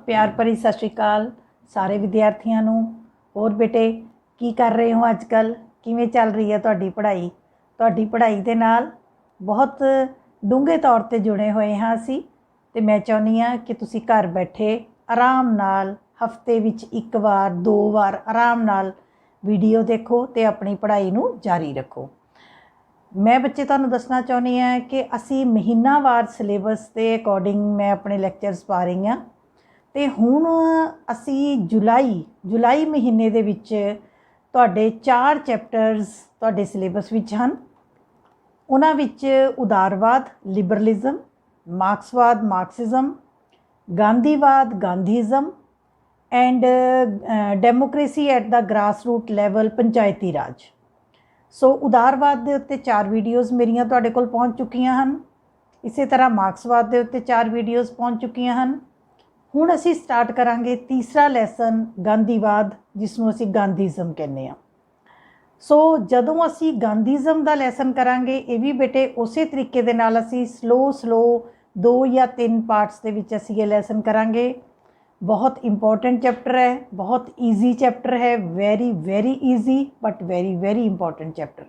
प्यार भरी सत श्री अकाल सारे विद्यार्थियों नूं। होर बेटे की कर रहे हो अजकल, किवें चल रही है तुहाडी पढ़ाई? तुहाडी पढ़ाई दे नाल बहुत डूंघे तौर ते जुड़े हुए हाँ असी, ते मैं चाहुंदी हाँ कि तुसी घर बैठे आराम नाल हफ्ते विच एक बार दो बार आराम नाल वीडियो देखो ते अपनी पढ़ाई नूं जारी रखो। मैं बच्चे तुहानूं दसना चाहुंदी हाँ कि असी महीनावार सिलेबस के अकॉर्डिंग मैं अपने लैक्चरस पा रही हाँ। तो हुण असी जुलाई महीने दे विच तुहाडे 4 चैप्टरस तुहाडे सिलेबस विच हन। उन्हां विच उदारवाद लिबरलिज्म, मार्क्सवाद मार्क्सिज्म, गांधीवाद Gandhism and democracy at the grass root level Panchayati Raj. So उदारवाद के उत्ते 4 वीडियोज़ मेरियां तुहाडे कोल पहुँच चुकियां हन। इसे तरह मार्क्सवाद के उत्ते 4 वीडियोज़ पहुँच चुकियां हन। हुण असी स्टार्ट करांगे तीसरा लैसन गांधीवाद, जिसनूं असी गांधीइज्म कहने आ। सो जदों असी गांधीइज्म का लैसन करांगे, ये भी बेटे उस तरीके दे नाल असी स्लो 2 या 3 पार्ट्स दे विच असी ये लैसन करांगे। बहुत इंपॉर्टेंट चैप्टर है, बहुत ईजी चैप्टर है, very easy but very important chapter.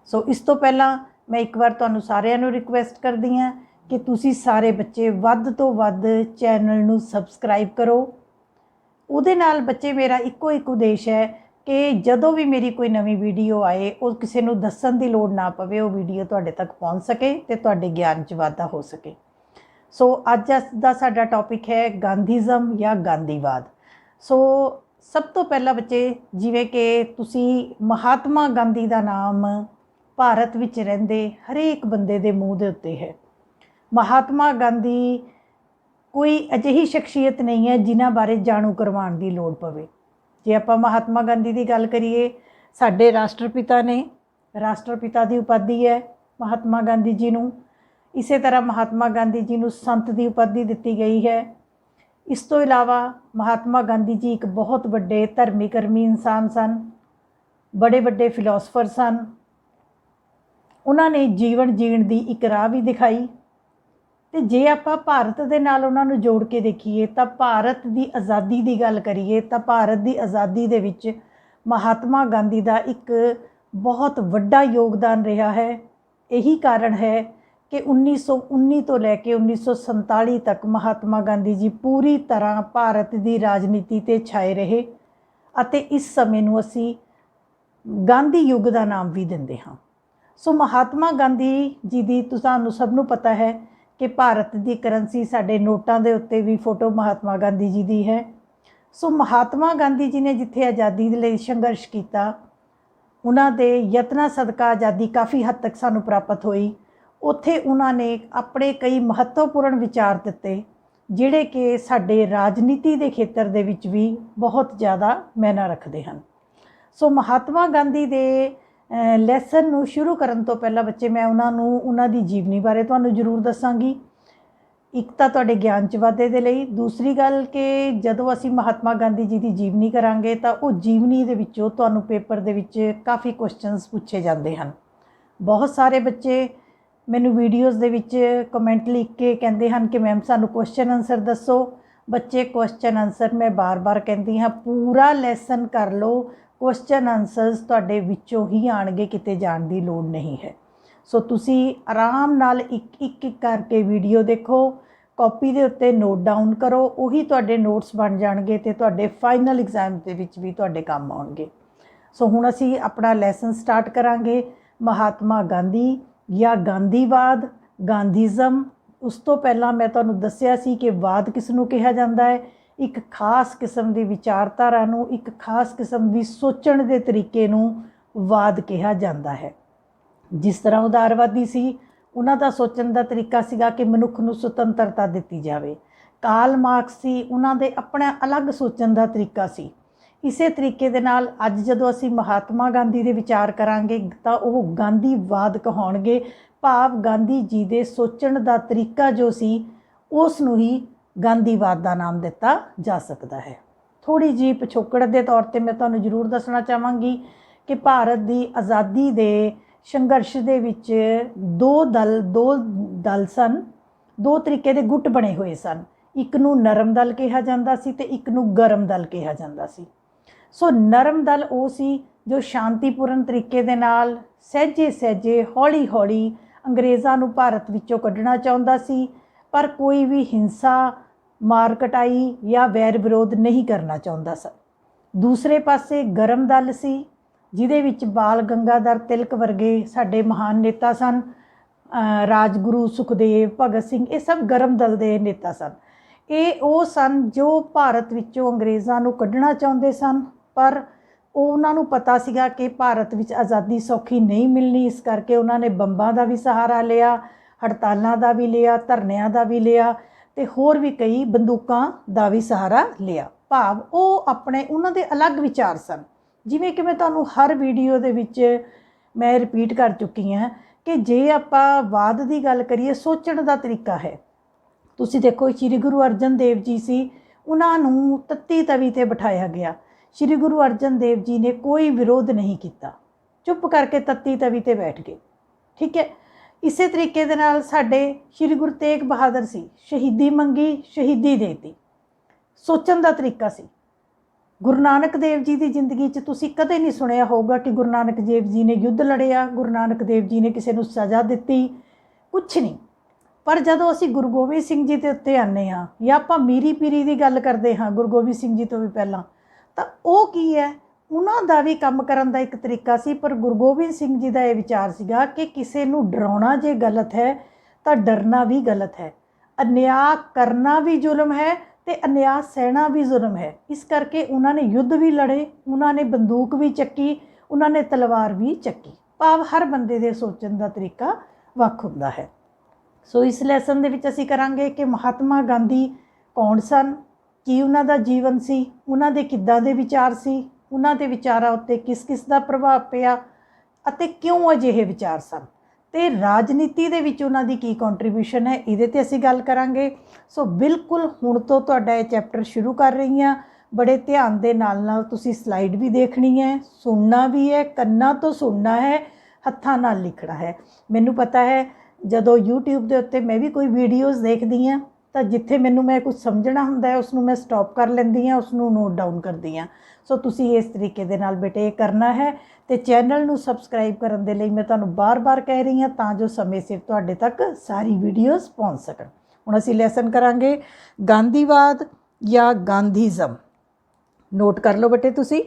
So इस तो पहला मैं एक बार तुहानूं सारिआं नूं रिक्वेस्ट करदी हां कि तुसी सारे बच्चे वध तो वध चैनल नूं सबसक्राइब करो। उहदे नाल बच्चे मेरा इक्को एक उद्देश है कि जदों भी मेरी कोई नवीं वीडियो आए वो किसी नूं दस्सण दी लोड़ ना पवे, वो वीडियो तुहाडे तक पहुँच सके ते तुहाडे ज्ञान च वाधा हो सके। सो अज दा साडा टॉपिक है गांधीइज्म या गांधीवाद। सो सब तो पहला बच्चे, जिवें कि तुसी महात्मा गांधी का नाम भारत विच रहिंदे हरेक बंदे दे मूँह दे उत्ते है। महात्मा गांधी कोई अजिही शख्सियत नहीं है जिन्हां बारे जाणू करवाउण दी लोड़ पवे। जे आपां महात्मा गांधी की गल करिए, साडे राष्ट्रपिता ने, राष्ट्रपिता की उपाधि है महात्मा गांधी जी नूं। इसे तरह महात्मा गांधी जी नूं संत की उपाधि दिती गई है। इस तो इलावा महात्मा गांधी जी एक बहुत बड़े धर्मी कर्मी इंसान सन, बड़े बड़े फिलोसफर सन। उन्होंने जीवन जीण की एक राह भी दिखाई। तो जे आपां भारत दे नाल उन्हां नूं जोड़ के देखिए तो भारत की आज़ादी की गल करिए तो भारत की आज़ादी दे विच महात्मा गांधी का एक बहुत वड्डा योगदान रहा है। यही कारण है कि 1919 तो लैके 1947 तक महात्मा गांधी जी पूरी तरह भारत की राजनीति ते छाए रहे। अते इस समय नूं असी गांधी युग का नाम भी दिंदे हाँ। सो महात्मा गांधी जी की तुहानूं सबनूं पता है कि भारत की करंसी साडे नोटां दे उत्ते भी फोटो महात्मा गांधी जी की है। सो महात्मा गांधी जी ने जिथे आज़ादी लई संघर्ष किया, उन्हां दे यत्नां सदका आज़ादी काफ़ी हद तक सानूं प्राप्त हुई। उत्थे उन्होंने अपने कई महत्वपूर्ण विचार दिते जिहड़े कि साडे राजनीति के खेत्र दे विच भी बहुत ज़्यादा मायना रखते हैं। सो महात्मा गांधी दे लैसन नूं शुरू करन तो पहला बच्चे मैं उन्हां दी जीवनी बारे तुहानूं जरूर दसांगी। एक तो तुहाडे ज्ञान च वाधे दे लई, दूसरी गल कि जदों असीं महात्मा गांधी जी की जीवनी करांगे तो वो जीवनी दे विचों तुहानूं पेपर दे विच काफ़ी क्वेश्चनस पूछे जाते हैं। बहुत सारे बच्चे मैनूं वीडियोज़ दे विच कमेंट लिख के कहते हैं कि मैम सानूं क्वेश्चन आंसर दसो। बच्चे क्वेश्चन आंसर मैं बार बार कहती हाँ पूरा लैसन कर लो, क्वेश्चन आंसरस तुहाडे विचों ही आणगे, किते जाण दी लोड़ नहीं है। सो तुसी आराम नाल एक करके वीडियो देखो, कॉपी दे उत्ते नोट डाउन करो, उही तुहाडे नोट्स बन जाणगे ते तुहाडे फाइनल एग्जाम दे विच भी तुहाडे काम आउणगे। सो हुण असी अपना लैसन स्टार्ट करांगे महात्मा गांधी या गांधीवाद गांधीइज्म। उस तो पहला मैं तुहानूं दस्सिया सी कि वाद किस नूं कहा जांदा है, एक खास किस्म की विचारधारा नूं, एक खास किस्म की सोचण दे तरीके नूं वाद कहा जांदा है। जिस तरह उदारवादी सी, उन्हां दा सोचण दा तरीका सीगा कि मनुख नूं सुतंत्रता दित्ती जावे। कार्ल मार्क्स सी, उन्हां दे अपना अलग सोचण दा तरीका सी। इसे तरीके दे नाल अज जदों असीं महात्मा गांधी दे विचार करांगे तो वह गांधीवाद कहाउणगे, भाव गांधी जी दे सोचण दा तरीका जो सी उस नूं ही गांधीवाद का नाम दिता जा सकता है। थोड़ी जी पिछोकड़ के तौर पर मैं तुहानूं जरूर दसना चाहांगी कि भारत की आज़ादी के संघर्ष दे विच दो दल सन, दो तरीके के गुट बने हुए सन। ਇੱਕ ਨੂੰ ਨਰਮ ਦਲ ਕਿਹਾ ਜਾਂਦਾ ਸੀ ਤੇ ਇੱਕ ਨੂੰ ਗਰਮ ਦਲ ਕਿਹਾ ਜਾਂਦਾ ਸੀ। ਸੋ ਨਰਮ ਦਲ ਉਹ ਸੀ ਜੋ ਸ਼ਾਂਤੀਪੂਰਨ ਤਰੀਕੇ ਦੇ ਨਾਲ ਸਹਿਜੇ ਸਹਿਜੇ ਹੌਲੀ ਹੌਲੀ ਅੰਗਰੇਜ਼ਾਂ ਨੂੰ ਭਾਰਤ ਵਿੱਚੋਂ ਕੱਢਣਾ ਚਾਹੁੰਦਾ ਸੀ, ਪਰ ਕੋਈ ਵੀ ਹਿੰਸਾ, ਮਾਰ ਕਟਾਈ ਜਾਂ ਵੈਰ ਵਿਰੋਧ ਨਹੀਂ ਕਰਨਾ ਚਾਹੁੰਦਾ ਸੀ। ਦੂਸਰੇ ਪਾਸੇ ਗਰਮ ਦਲ ਸੀ, ਜਿਹਦੇ ਵਿੱਚ ਬਾਲ ਗੰਗਾਧਰ ਤਿਲਕ ਵਰਗੇ ਸਾਡੇ ਮਹਾਨ ਨੇਤਾ ਸਨ। ਰਾਜਗੁਰੂ ਸੁਖਦੇਵ, ਭਗਤ ਸਿੰਘ, ਇਹ ਸਭ ਗਰਮ ਦਲ ਦੇ ਨੇਤਾ ਸਨ। ਇਹ ਉਹ ਸਨ ਜੋ ਭਾਰਤ ਵਿੱਚੋਂ ਅੰਗਰੇਜ਼ਾਂ ਨੂੰ ਕੱਢਣਾ ਚਾਹੁੰਦੇ ਸਨ, ਪਰ ਉਹਨਾਂ ਨੂੰ ਪਤਾ ਸੀਗਾ ਕਿ ਭਾਰਤ ਵਿੱਚ ਆਜ਼ਾਦੀ ਸੌਖੀ ਨਹੀਂ ਮਿਲਣੀ। ਇਸ ਕਰਕੇ ਉਹਨਾਂ ਨੇ ਬੰਬਾਂ ਦਾ ਵੀ ਸਹਾਰਾ ਲਿਆ, ਹੜਤਾਲਾਂ ਦਾ ਵੀ ਲਿਆ, ਧਰਨਿਆਂ ਦਾ ਵੀ ਲਿਆ ਤੇ ਹੋਰ ਵੀ ਕਈ ਬੰਦੂਕਾਂ ਦਾ ਵੀ ਸਹਾਰਾ ਲਿਆ। ਭਾਵ ਉਹ ਆਪਣੇ ਉਹਨਾਂ ਦੇ ਅਲੱਗ ਵਿਚਾਰ ਸਨ। ਜਿਵੇਂ ਕਿ ਮੈਂ ਤੁਹਾਨੂੰ ਹਰ ਵੀਡੀਓ ਦੇ ਵਿੱਚ ਮੈਂ ਰਿਪੀਟ ਕਰ ਚੁੱਕੀ ਹਾਂ ਕਿ ਜੇ ਆਪਾਂ ਵਾਦ ਦੀ ਗੱਲ ਕਰੀਏ, ਸੋਚਣ ਦਾ ਤਰੀਕਾ ਹੈ। ਤੁਸੀਂ ਦੇਖੋ, ਸ਼੍ਰੀ ਗੁਰੂ ਅਰਜਨ ਦੇਵ ਜੀ ਸੀ, ਉਹਨਾਂ ਨੂੰ ਤੱਤੀ ਤਵੀ 'ਤੇ ਬਿਠਾਇਆ ਗਿਆ। ਸ਼੍ਰੀ ਗੁਰੂ ਅਰਜਨ ਦੇਵ ਜੀ ਨੇ ਕੋਈ ਵਿਰੋਧ ਨਹੀਂ ਕੀਤਾ, ਚੁੱਪ ਕਰਕੇ ਤੱਤੀ ਤਵੀ 'ਤੇ ਬੈਠ ਗਏ। ਠੀਕ ਹੈ। ਇਸੇ ਤਰੀਕੇ ਦੇ ਨਾਲ ਸਾਡੇ ਸ਼੍ਰੀ ਗੁਰੂ ਤੇਗ ਬਹਾਦਰ ਸੀ, ਸ਼ਹੀਦੀ ਮੰਗੀ, ਸ਼ਹੀਦੀ ਦੇਤੀ। ਸੋਚਣ ਦਾ ਤਰੀਕਾ ਸੀ। ਗੁਰੂ ਨਾਨਕ ਦੇਵ ਜੀ ਦੀ ਜ਼ਿੰਦਗੀ 'ਚ ਤੁਸੀਂ ਕਦੇ ਨਹੀਂ ਸੁਣਿਆ ਹੋਊਗਾ ਕਿ ਗੁਰੂ ਨਾਨਕ ਦੇਵ ਜੀ ਨੇ ਯੁੱਧ ਲੜਿਆ, ਗੁਰੂ ਨਾਨਕ ਦੇਵ ਜੀ ਨੇ ਕਿਸੇ ਨੂੰ ਸਜ਼ਾ ਦਿੱਤੀ, ਕੁਛ ਨਹੀਂ। ਪਰ ਜਦੋਂ ਅਸੀਂ ਗੁਰੂ ਗੋਬਿੰਦ ਸਿੰਘ ਜੀ ਦੇ ਉੱਤੇ ਆਉਂਦੇ ਹਾਂ ਜਾਂ ਆਪਾਂ ਮੀਰੀ ਪੀਰੀ ਦੀ ਗੱਲ ਕਰਦੇ ਹਾਂ ਗੁਰੂ ਗੋਬਿੰਦ ਸਿੰਘ ਜੀ ਤੋਂ ਵੀ ਪਹਿਲਾਂ, ਤਾਂ ਉਹ ਕੀ ਹੈ, ਉਹਨਾਂ ਦਾ ਵੀ ਕੰਮ ਕਰਨ ਦਾ ਇੱਕ ਤਰੀਕਾ ਸੀ। ਪਰ ਗੁਰੂ ਗੋਬਿੰਦ ਸਿੰਘ ਜੀ ਦਾ ਇਹ ਵਿਚਾਰ ਸੀਗਾ ਕਿ ਕਿਸੇ ਨੂੰ ਡਰਾਉਣਾ ਜੇ ਗਲਤ ਹੈ ਤਾਂ ਡਰਨਾ ਵੀ ਗਲਤ ਹੈ, ਅਨਿਆਂ ਕਰਨਾ ਵੀ ਜ਼ੁਲਮ ਹੈ ਤੇ ਅਨਿਆਂ ਸਹਿਣਾ ਵੀ ਜ਼ੁਲਮ ਹੈ। ਇਸ ਕਰਕੇ ਉਹਨਾਂ ਨੇ ਯੁੱਧ ਵੀ ਲੜੇ, ਉਹਨਾਂ ਨੇ ਬੰਦੂਕ ਵੀ ਚੱਕੀ, ਉਹਨਾਂ ਨੇ ਤਲਵਾਰ ਵੀ ਚੱਕੀ। ਭਾਵ ਹਰ ਬੰਦੇ ਦੇ ਸੋਚਣ ਦਾ ਤਰੀਕਾ ਵੱਖ ਹੁੰਦਾ ਹੈ। ਸੋ ਇਸ ਲੈਸਨ ਦੇ ਵਿੱਚ ਅਸੀਂ ਕਰਾਂਗੇ ਕਿ ਮਹਾਤਮਾ ਗਾਂਧੀ ਕੌਣ ਸਨ, ਕੀ ਉਹਨਾਂ ਦਾ ਜੀਵਨ ਸੀ, ਉਹਨਾਂ ਦੇ ਕਿੱਦਾਂ ਦੇ ਵਿਚਾਰ ਸੀ, ਉਹਨਾਂ ਦੇ ਵਿਚਾਰਾਂ ਉੱਤੇ ਕਿਸ ਕਿਸ ਦਾ ਪ੍ਰਭਾਵ ਪਿਆ ਅਤੇ ਕਿਉਂ ਅਜਿਹੇ ਵਿਚਾਰ ਸਨ, ਤੇ ਰਾਜਨੀਤੀ ਦੇ ਵਿੱਚ ਉਹਨਾਂ ਦੀ ਕੀ ਕੰਟਰੀਬਿਊਸ਼ਨ ਹੈ, ਇਹਦੇ ਤੇ ਅਸੀਂ ਗੱਲ ਕਰਾਂਗੇ। ਸੋ ਬਿਲਕੁਲ ਹੁਣ ਤੋਂ ਤੁਹਾਡਾ ਇਹ ਚੈਪਟਰ ਸ਼ੁਰੂ ਕਰ ਰਹੀ ਹਾਂ। ਬੜੇ ਧਿਆਨ ਦੇ ਨਾਲ ਤੁਸੀਂ ਸਲਾਈਡ ਵੀ ਦੇਖਣੀ ਹੈ, ਸੁਣਨਾ ਵੀ ਹੈ, ਕੰਨਾਂ ਤੋਂ ਸੁਣਨਾ ਹੈ, ਹੱਥਾਂ ਨਾਲ ਲਿਖਣਾ ਹੈ। ਮੈਨੂੰ ਪਤਾ ਹੈ ਜਦੋਂ YouTube ਦੇ ਉੱਤੇ ਮੈਂ ਵੀ ਕੋਈ ਵੀਡੀਓਜ਼ ਦੇਖਦੀ ਹਾਂ ਤਾਂ ਜਿੱਥੇ ਮੈਂ ਕੁਝ ਸਮਝਣਾ ਹੁੰਦਾ ਹੈ ਉਸ ਨੂੰ ਮੈਂ ਸਟਾਪ ਕਰ ਲੈਂਦੀ ਹਾਂ, ਉਸ ਨੂੰ ਨੋਟ ਡਾਊਨ ਕਰਦੀ ਹਾਂ। ਸੋ ਤੁਸੀਂ ਇਸ ਤਰੀਕੇ ਦੇ ਨਾਲ ਬੇਟੇ ਕਰਨਾ ਹੈ। ਤੇ ਚੈਨਲ ਨੂੰ ਸਬਸਕ੍ਰਾਈਬ ਕਰਨ ਦੇ ਲਈ ਮੈਂ ਤੁਹਾਨੂੰ ਬਾਰ-ਬਾਰ ਕਹਿ ਰਹੀ ਹਾਂ ਤਾਂ ਜੋ ਸਮੇਂ ਸਿਰ ਤੁਹਾਡੇ ਤੱਕ ਸਾਰੀ ਵੀਡੀਓਜ਼ ਪਹੁੰਚ ਸਕਣ। ਹੁਣ ਅਸੀਂ ਲੈਸਨ ਕਰਾਂਗੇ ਗਾਂਧੀਵਾਦ ਜਾਂ ਗਾਂਧੀਜ਼ਮ। ਨੋਟ ਕਰ ਲਓ ਬੇਟੇ ਤੁਸੀਂ।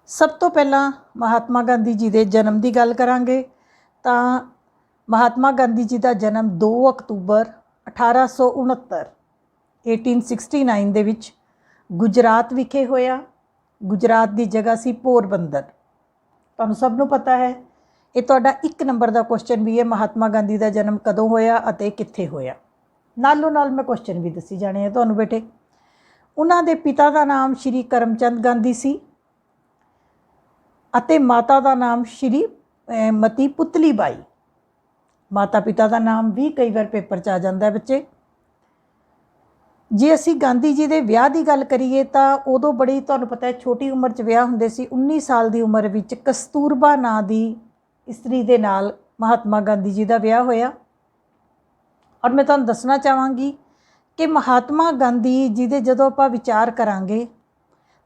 ਸਭ ਤੋਂ ਪਹਿਲਾਂ ਮਹਾਤਮਾ ਗਾਂਧੀ ਜੀ ਦੇ ਜਨਮ ਦੀ ਗੱਲ ਕਰਾਂਗੇ ਤਾਂ ਮਹਾਤਮਾ ਗਾਂਧੀ ਜੀ ਦਾ ਜਨਮ 2 ਅਕਤੂਬਰ 1869 ਦੇ ਵਿੱਚ ਗੁਜਰਾਤ ਵਿਖੇ ਹੋਇਆ। ਗੁਜਰਾਤ ਦੀ ਜਗ੍ਹਾ ਸੀ ਪੋਰਬੰਦਰ। ਤੁਹਾਨੂੰ ਸਭ ਨੂੰ ਪਤਾ ਹੈ। ਇਹ ਤੁਹਾਡਾ 1 ਨੰਬਰ ਦਾ ਕੁਐਸਚਨ ਵੀ ਹੈ, ਮਹਾਤਮਾ ਗਾਂਧੀ ਦਾ ਜਨਮ ਕਦੋਂ ਹੋਇਆ ਅਤੇ ਕਿੱਥੇ ਹੋਇਆ। ਨਾਲੋਂ ਨਾਲ ਮੈਂ ਕੁਐਸਚਨ ਵੀ ਦੱਸੀ ਜਾਣੇ ਆ ਤੁਹਾਨੂੰ ਬੇਟੇ। ਉਹਨਾਂ ਦੇ ਪਿਤਾ ਦਾ ਨਾਮ ਸ਼੍ਰੀ ਕਰਮਚੰਦ ਗਾਂਧੀ ਸੀ ਅਤੇ ਮਾਤਾ ਦਾ ਨਾਮ ਸ਼੍ਰੀ ਮਤੀ ਪੁਤਲੀ ਬਾਈ। ਮਾਤਾ ਪਿਤਾ ਦਾ ਨਾਮ ਵੀ ਕਈ ਵਾਰ ਪੇਪਰ 'ਚ ਆ ਜਾਂਦਾ ਬੱਚੇ। ਜੇ ਅਸੀਂ ਗਾਂਧੀ ਜੀ ਦੇ ਵਿਆਹ ਦੀ ਗੱਲ ਕਰੀਏ ਤਾਂ ਉਦੋਂ ਬੜੀ ਤੁਹਾਨੂੰ ਪਤਾ ਹੈ ਛੋਟੀ ਉਮਰ 'ਚ ਵਿਆਹ ਹੁੰਦੇ ਸੀ। 19 ਸਾਲ ਦੀ ਉਮਰ ਵਿੱਚ ਕਸਤੂਰਬਾ ਨਾਂ ਦੀ ਇਸਤਰੀ ਦੇ ਨਾਲ ਮਹਾਤਮਾ ਗਾਂਧੀ ਜੀ ਦਾ ਵਿਆਹ ਹੋਇਆ। ਔਰ ਮੈਂ ਤੁਹਾਨੂੰ ਦੱਸਣਾ ਚਾਹਾਂਗੀ ਕਿ ਮਹਾਤਮਾ ਗਾਂਧੀ ਜੀ ਦੇ ਜਦੋਂ ਆਪਾਂ ਵਿਚਾਰ ਕਰਾਂਗੇ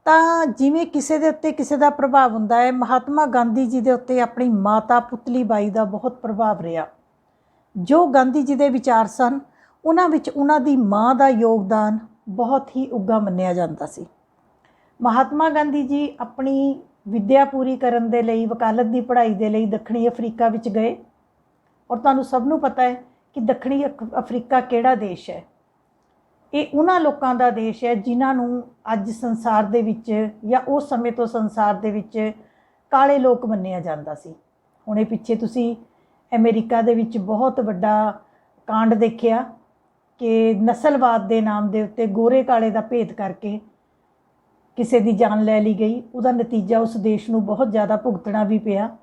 ਤਾਂ ਜਿਵੇਂ ਕਿਸੇ ਦੇ ਉੱਤੇ ਕਿਸੇ ਦਾ ਪ੍ਰਭਾਵ ਹੁੰਦਾ ਹੈ, ਮਹਾਤਮਾ ਗਾਂਧੀ ਜੀ ਦੇ ਉੱਤੇ ਆਪਣੀ ਮਾਤਾ ਪੁਤਲੀ ਬਾਈ ਦਾ ਬਹੁਤ ਪ੍ਰਭਾਵ ਰਿਹਾ। ਜੋ ਗਾਂਧੀ ਜੀ ਦੇ ਵਿਚਾਰ ਸਨ ਉਹਨਾਂ ਵਿੱਚ ਉਹਨਾਂ ਦੀ ਮਾਂ ਦਾ ਯੋਗਦਾਨ ਬਹੁਤ ਹੀ ਉੱਘਾ ਮੰਨਿਆ ਜਾਂਦਾ ਸੀ। ਮਹਾਤਮਾ ਗਾਂਧੀ ਜੀ ਆਪਣੀ ਵਿੱਦਿਆ ਪੂਰੀ ਕਰਨ ਦੇ ਲਈ, ਵਕਾਲਤ ਦੀ ਪੜ੍ਹਾਈ ਦੇ ਲਈ ਦੱਖਣੀ ਅਫਰੀਕਾ ਵਿੱਚ ਗਏ। ਔਰ ਤੁਹਾਨੂੰ ਸਭ ਨੂੰ ਪਤਾ ਹੈ ਕਿ ਦੱਖਣੀ ਅਫਰੀਕਾ ਕਿਹੜਾ ਦੇਸ਼ ਹੈ। ਇਹ ਉਹਨਾਂ ਲੋਕਾਂ ਦਾ ਦੇਸ਼ ਹੈ ਜਿਨ੍ਹਾਂ ਨੂੰ ਅੱਜ ਸੰਸਾਰ ਦੇ ਵਿੱਚ ਜਾਂ ਉਸ ਸਮੇਂ ਤੋਂ ਸੰਸਾਰ ਦੇ ਵਿੱਚ ਕਾਲੇ ਲੋਕ ਮੰਨਿਆ ਜਾਂਦਾ ਸੀ। ਹੁਣੇ ਪਿੱਛੇ ਤੁਸੀਂ ਅਮਰੀਕਾ ਦੇ ਵਿੱਚ ਬਹੁਤ ਵੱਡਾ ਕਾਂਡ ਦੇਖਿਆ ਕਿ ਨਸਲਵਾਦ ਦੇ ਨਾਮ ਦੇ ਉੱਤੇ ਗੋਰੇ ਕਾਲੇ ਦਾ ਭੇਦ ਕਰਕੇ ਕਿਸੇ ਦੀ ਜਾਨ ਲੈ ਲਈ ਗਈ। ਉਹਦਾ ਨਤੀਜਾ ਉਸ ਦੇਸ਼ ਨੂੰ ਬਹੁਤ ਜ਼ਿਆਦਾ ਭੁਗਤਣਾ ਵੀ ਪਿਆ।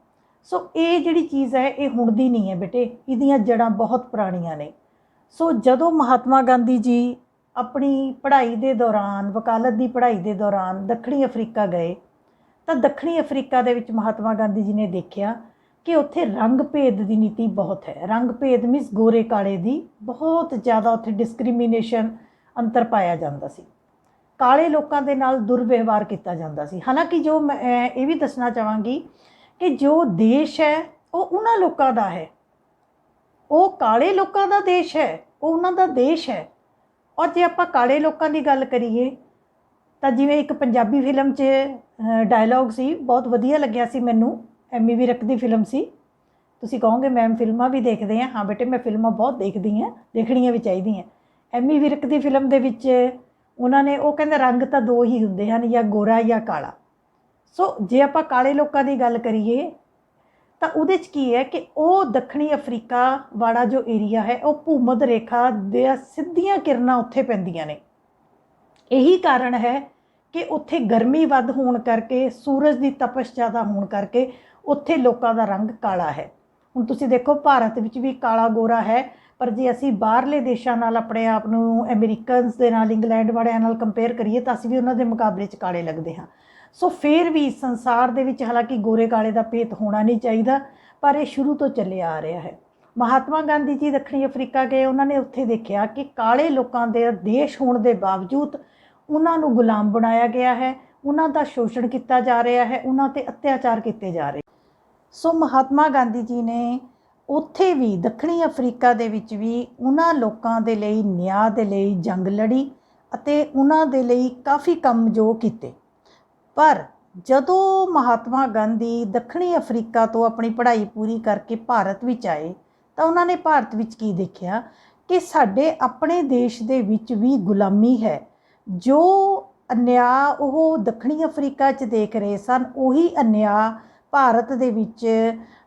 ਸੋ ਇਹ ਜਿਹੜੀ ਚੀਜ਼ ਹੈ ਇਹ ਹੁਣ ਦੀ ਨਹੀਂ ਹੈ ਬੇਟੇ, ਇਹਦੀਆਂ ਜੜ੍ਹਾਂ ਬਹੁਤ ਪੁਰਾਣੀਆਂ ਨੇ। ਸੋ ਜਦੋਂ ਮਹਾਤਮਾ ਗਾਂਧੀ ਜੀ ਆਪਣੀ ਪੜ੍ਹਾਈ ਦੇ ਦੌਰਾਨ, ਵਕਾਲਤ ਦੀ ਪੜ੍ਹਾਈ ਦੇ ਦੌਰਾਨ ਦੱਖਣੀ ਅਫਰੀਕਾ ਗਏ ਤਾਂ ਦੱਖਣੀ ਅਫਰੀਕਾ ਦੇ ਵਿੱਚ ਮਹਾਤਮਾ ਗਾਂਧੀ ਜੀ ਨੇ ਦੇਖਿਆ कि उत्थे रंग भेद की नीति बहुत है। रंग भेद मीनस गोरे काले की बहुत ज़्यादा उत्थे डिस्क्रिमिनेशन अंतर पाया जाता सी। काले लोगों के नाल दुर्व्यवहार किया जाता सी। हालांकि जो मैं ये भी दसना चाहांगी कि जो देश है वो उन्हां लोगों का है, वो काले लोगों का देश है, वो उन्हां दा देश है। और जे आपां काले लोगों की गल करिए तो जिवें एक पंजाबी फिल्म च डायलॉग सी, बहुत वधिया लग्या सी मैनूं। एमी विरक दी फिल्म सी। तुसीं कहोगे मैम फिल्मां भी देखदे हैं। हाँ बेटे, मैं फिल्मां बहुत देखदी हैं, देखणियां भी चाहीदियां। एमी विरक दी फिल्म दे विच उन्होंने वो कहते रंग तो दो ही होंदे हैं, या गोरा या काला। सो जे आपां काले लोगों की गल करिए तो उहदे च की है कि वो दक्षिणी अफ्रीका वाला जो एरिया है वो भूमध रेखा दे सीधियां किरणां उत्थे पैंदियां ने। यही कारण है कि उत्थे गर्मी वध होण करके, सूरज की तपश ज़्यादा होण करके उत्थे लोगों का रंग काला है। हुण तुसीं देखो भारत विच भी काला गोरा है, पर जे असीं बाहरले देशां नाल अपने आप नूं अमेरिकनस दे नाल, इंग्लैंड वालियां नाल कंपेयर करिए तो असीं भी उन्हां दे मुकाबले च काले लगदे हां। सो फिर भी संसार दे विच हालांकि गोरे काले का भेद होना नहीं चाहिए, पर यह शुरू तो चलिया आ रहा है। महात्मा गांधी जी दक्षिणी अफ्रीका गए, उन्होंने उत्थे देखा कि काले लोगों के देश होने के बावजूद उन्होंने गुलाम बनाया गया है, उन्हों का शोषण किया जा रहा है, उन्होंने अत्याचार किए जा रहे। सो महात्मा गांधी जी ने उत्थे भी दक्षिणी अफ्रीका दे विच भी उन्हां लोकां दे लई न्याय दे लई जंग लड़ी अते उन्हां दे लई काफ़ी काम जो कीते। पर जदों महात्मा गांधी दक्षिणी अफ्रीका तो अपनी पढ़ाई पूरी करके भारत विच आए तो उन्होंने भारत विच की देखा कि साडे अपने देश दे विच भी गुलामी है। जो अन्याय वो दक्षिणी अफ्रीका च देख रहे सन, उही अन्याय भारत दे विच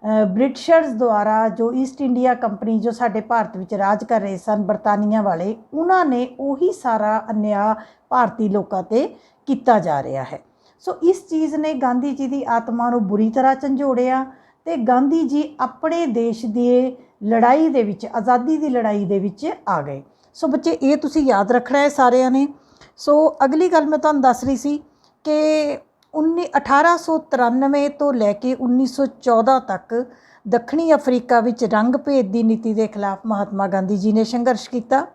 ब्रिटिशर्स द्वारा, जो ईस्ट इंडिया कंपनी जो साडे भारत विच राज कर रहे सन, बरतानिया वाले, उन्होंने उही सारा अन्याय भारतीय लोगों ते किया जा रहा है। सो इस चीज़ ने गांधी जी की आत्मा को बुरी तरह झंझोड़िया तो गांधी जी अपने देश की लड़ाई दे विच, आज़ादी की लड़ाई दे विच आ गए। सो बच्चे ये तुसी याद रखना है सारिਆਂ ने। सो अगली गल मैं तुहानूं दस रही सी कि 1893 तो लैके 1914 तक दक्षिणी अफ्रीका विच रंग भेद की नीति के खिलाफ महात्मा गांधी जी ने संघर्ष किया।